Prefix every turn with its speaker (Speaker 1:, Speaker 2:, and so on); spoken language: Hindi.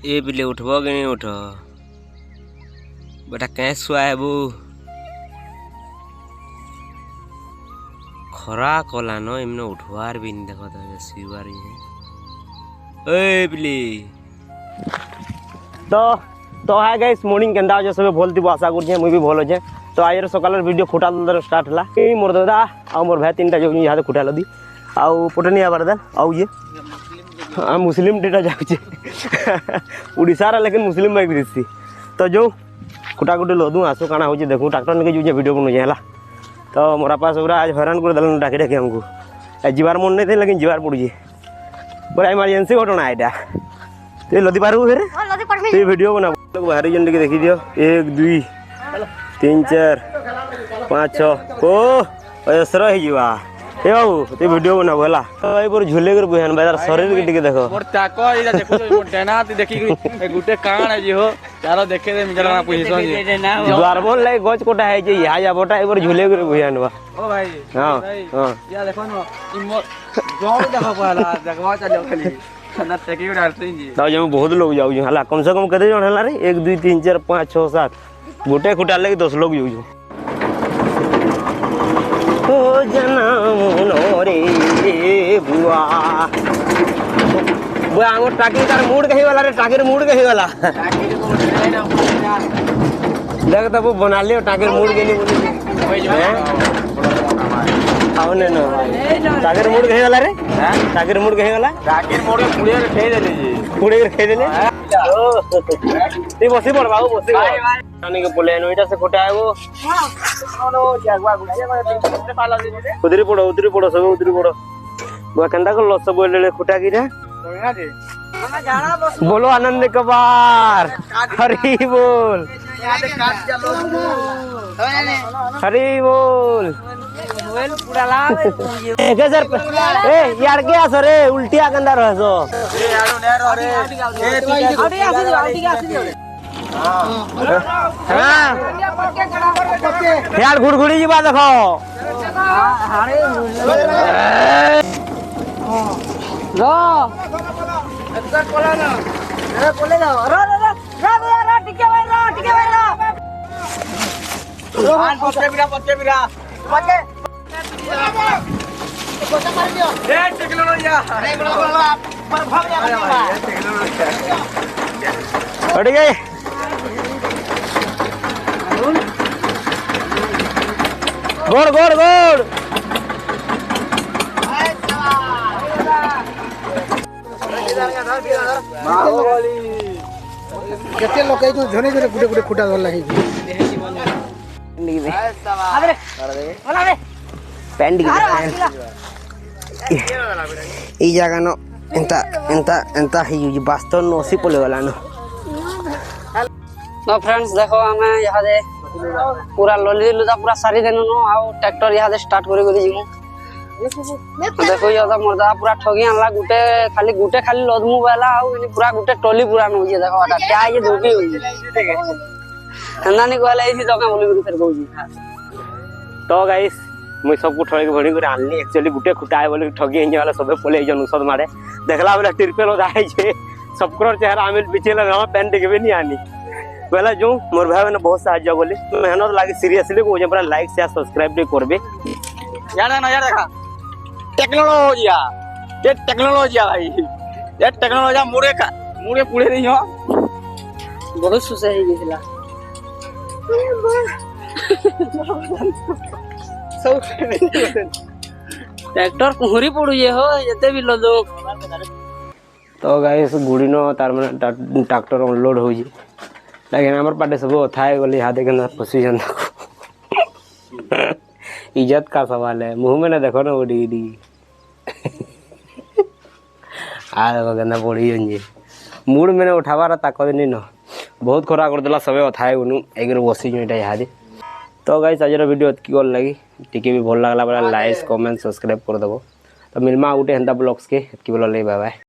Speaker 1: ए बिले उठबो कि नहीं उठ बेटा कैसे सुआ है बू खरा कला न इमने उठवार भी नहीं देखो तो सीवार ही ए बिले
Speaker 2: तो हाय गाइस मॉर्निंग केंदा जे सब भल दिबो आशा कर मुई भी भल होजे। तो आज सकाल वीडियो खुटा दर स्टार्ट हला ए मोर दादा आ मोर भाई तीनटा जो यहाँ खुटा लदी आउ पटनी आबार दल आउ ये मुस्लिम डेटा जाउचे उड़ीसा रा लेकिन मुस्लिम बाइक दिसी तो जो खुटा खुटी लदू आसो काना होचे देखू ट्रैक्टर ने जो वीडियो बनु हला। तो मोरा पास पूरा आज हैरान कर दलन डाके डाके हमको जीवार मन नहीं थे लेकिन जीवार पड़ी बड़ा इमरजेंसी घटना एटा तो लदी पारू फिर तो वीडियो बना लोग बाहर जन के देखी दियो 1 2 3 4 5 6 ओ असर हे जीवा ए बाबू ते वीडियो बना बोला ए पर झुले कर बहन बाजार शरीर के टिके देखो
Speaker 3: मोर ताको इला देखो मोर डेना ती देखी गुटे कान है जी हो चारो देखे दे मिजरा ना पोजीशन जी
Speaker 2: द्वारबन लाई गच कोटा है जे या जाबोटा ए पर झुले कर बहन बा
Speaker 3: ओ भाई
Speaker 2: हां हां
Speaker 3: या देखो न मोर जोर देखो पहला देखवा चलो खाली ना टेकी उड़ाते जी
Speaker 2: तो जो बहुत लोग जाऊ हला कम से कम कते जण हला रे 1 2 3 4 5 6 7 गोटे खुटा लगे 10 लोग जाऊ हो जनम नोरे बुआ बुआ हमर टाकी तार मूड कही वाला रे टाकीर मूड कही वाला देख तब बना लियो टाकीर मूड गेली बोली आवने न टाकीर मूड कही वाला रे टाकीर मूड कही वाला
Speaker 3: टाकीर मोड़ के पुड़िया रे खेई देले जी
Speaker 2: पुड़े के खेई देले ए बसी पड़ बाबू बसी पानी के बोले नोइटा से खोटा है वो
Speaker 3: नो जागवा गुड़िया में पाला दे दे
Speaker 2: उधरी पड़ो सब उधरी पड़ो बुआ कंदा को लस बोले खुटा की रे
Speaker 3: ना जी ना जाना बस
Speaker 2: बोलो आनंद कबार हरी बोल हरी बोल
Speaker 3: पूरा ला
Speaker 2: 1000 ए यार क्या सर रे उल्टिया कंदा रहसो
Speaker 3: ए यारो नेरो रे ए आउटी आसी
Speaker 2: हां यार गुड़गुड़ी जी बात देखो
Speaker 3: लो अक्सर बोला ना अरे बोले ना रो टिके भाई रो पत्ते बिरा पत्ते कोता मार दियो ए टेक्नोलॉजी अरे बोला पर भाग जा टेक्नोलॉजी
Speaker 2: हट गए गोड़ गोड़ गोड़
Speaker 3: केते लोक जो झने झने गुडे गुडे खुटा धरला हे अरे बोला रे
Speaker 2: पेंड ई जगह नो एंता ही वास्तव नो सी पोले वाला नो
Speaker 4: तो फ्रेंड्स देखो हमें यहाँ दे पूरा लोली लुदा पूरा सारी देनो नो आउ ट्रैक्टर यहाँ दे स्टार्ट करे गरी जिमु देखो ये तो मर्दा पूरा ठगी आनला गुटे खाली लदमु वाला आउ इनी पूरा गुटे टोली पूरा नो ये देखो आटा क्या ये धोबी होई हंदानी कहले इसी जगह बोली गुरु फिर कहू जी
Speaker 2: तो गाइस मुई सब को ठगे भणी करे आनली एक्चुअली गुटे खुटाए बोले ठगी हिंजे वाला सबे पोले जन उसद मारे देखला वाला तिरपेल उदाई छे सबकर चेहरा आमिल पीछे लगा पेन देखे नहीं आनी पहला जो मोर भाई ने बहुत साहाଯ୍य बोले मेहनत लागे सीरियसली को पूरा लाइक शेयर सब्सक्राइब भी करबे
Speaker 3: यार ना यार देखा टेक्नोलॉजी ये टेक्नोलॉजी भाई ये टेक्नोलॉजी मुड़े पुड़े नहीं हो
Speaker 4: बहुत सुसे ही गेला ट्रैक्टर कुहरी पड़ू ये हो जते भी लदो
Speaker 2: तो गाइस गुड़ी नो तार माने ट्रैक्टर लोड हो जी लेकिन हमर पाटे सब थाए गली हाथे के पोजीशन इज्जत का सवाल है मुंह में ना देखो ना उड़ी डी आ गंदा पड़ी जे मूड में उठावार ताकत नहीं न बहुत खरा कर देला सबे थाए उनु एगर बसी जोटा यादे। तो गाइस आज वीडियो एतकी गल लगी टिके भी भल लागला बला लाइक कमेंट सब्सक्राइब कर देबो। तो मिलमा उठे हंता ब्लॉग्स के एतकी बोल ले बाय बाय।